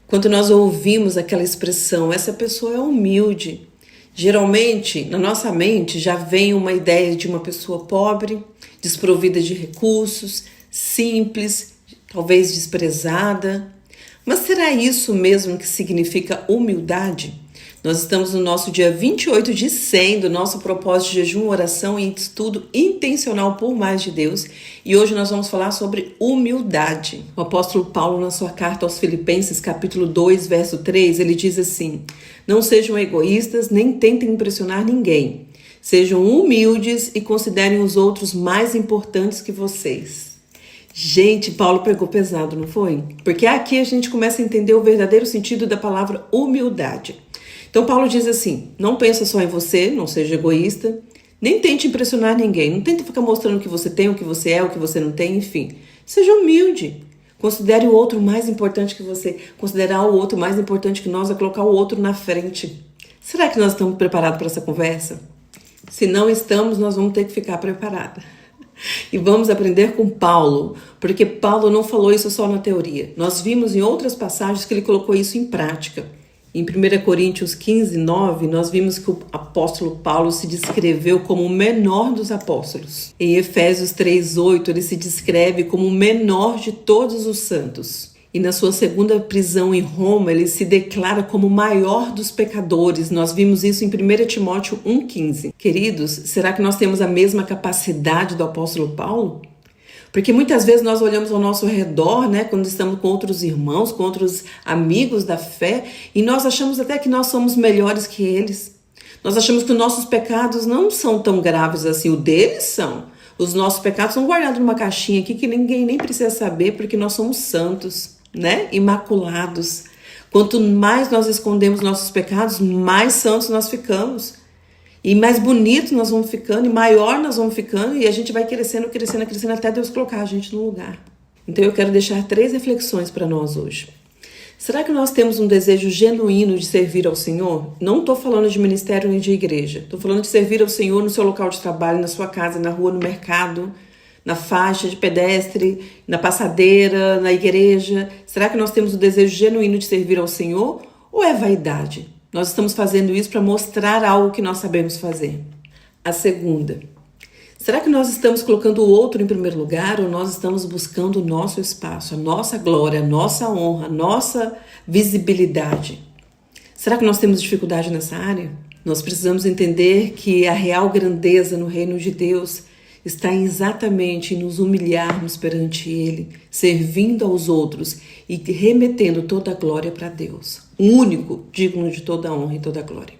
Quando nós ouvimos aquela expressão, essa pessoa é humilde, geralmente na nossa mente já vem uma ideia de uma pessoa pobre, desprovida de recursos, simples, talvez desprezada. Mas será isso mesmo que significa humildade? Nós estamos no nosso dia 28 de 100 do nosso propósito de jejum, oração e estudo intencional por mais de Deus. E hoje nós vamos falar sobre humildade. O apóstolo Paulo, na sua carta aos Filipenses, capítulo 2, verso 3, ele diz assim: não sejam egoístas, nem tentem impressionar ninguém. Sejam humildes e considerem os outros mais importantes que vocês. Gente, Paulo pegou pesado, não foi? Porque aqui a gente começa a entender o verdadeiro sentido da palavra humildade. Então Paulo diz assim: não pensa só em você, não seja egoísta, nem tente impressionar ninguém, não tente ficar mostrando o que você tem, o que você é, o que você não tem, enfim. Seja humilde, considere o outro mais importante que você, considerar o outro mais importante que nós é colocar o outro na frente. Será que nós estamos preparados para essa conversa? Se não estamos, nós vamos ter que ficar preparados. E vamos aprender com Paulo, porque Paulo não falou isso só na teoria. Nós vimos em outras passagens que ele colocou isso em prática. Em 1 Coríntios 15, 9, nós vimos que o apóstolo Paulo se descreveu como o menor dos apóstolos. Em Efésios 3, 8, ele se descreve como o menor de todos os santos. E na sua segunda prisão em Roma, ele se declara como o maior dos pecadores. Nós vimos isso em 1 Timóteo 1,15. Queridos, será que nós temos a mesma capacidade do apóstolo Paulo? Porque muitas vezes nós olhamos ao nosso redor, né, quando estamos com outros irmãos, com outros amigos da fé, e nós achamos até que nós somos melhores que eles. Nós achamos que os nossos pecados não são tão graves assim, o deles são. Os nossos pecados são guardados numa caixinha aqui que ninguém nem precisa saber, porque nós somos santos, né, imaculados. Quanto mais nós escondemos nossos pecados, mais santos nós ficamos. E mais bonito nós vamos ficando, e maior nós vamos ficando, e a gente vai crescendo, crescendo, crescendo, até Deus colocar a gente no lugar. Então eu quero deixar 3 reflexões para nós hoje. Será que nós temos um desejo genuíno de servir ao Senhor? Não estou falando de ministério nem de igreja. Estou falando de servir ao Senhor no seu local de trabalho, na sua casa, na rua, no mercado, na faixa de pedestre, na passadeira, na igreja. Será que nós temos o desejo genuíno de servir ao Senhor? Ou é vaidade? Nós estamos fazendo isso para mostrar algo que nós sabemos fazer. A segunda: será que nós estamos colocando o outro em primeiro lugar ou nós estamos buscando o nosso espaço, a nossa glória, a nossa honra, a nossa visibilidade? Será que nós temos dificuldade nessa área? Nós precisamos entender que a real grandeza no reino de Deus está exatamente em nos humilharmos perante Ele, servindo aos outros e remetendo toda a glória para Deus, o único digno de toda a honra e toda a glória.